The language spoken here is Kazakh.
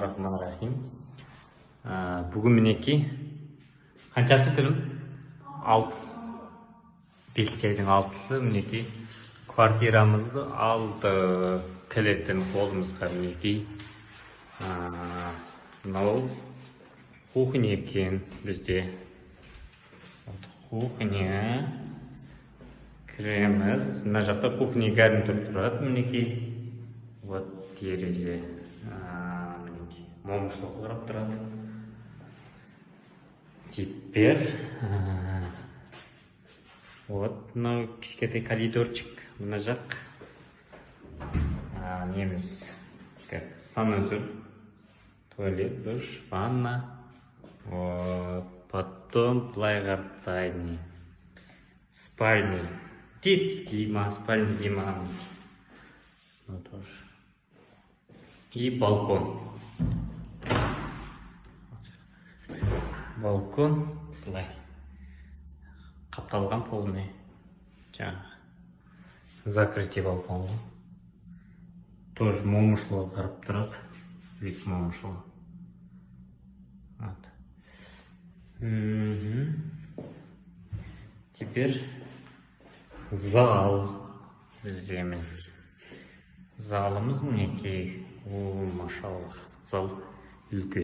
Бисмиллахиррахманиррахим. Бүгін мінекей қаншасы күнім? 6. Бесчайдың 6-сы мінекей квартирамызды алды. Кілетін қолымызға мінекей. Мынау кухня екен бізде. Кухня. Кіреміз. Мына жақта кухня гарнитур тұрады мінекей. Вот терезе. Мінекей. Момышылық қарап тұрады. Теперь вот мынау кішкентай коридорчик. Мына жақ. Неміз как санузел, туалет, душ, ванна. Вот. Потом былай қарап спальня. Детский спальня деймін. Ну тоже. И балкон. Балкон былай қапталған полный. Жаңағы закрытие балкон. Тоже момышылығы қарап тұрады. Вид момышылығы. Вот. Теперь зал. Бізде залымыз мінекей. О, машаллах. Зал үлкен.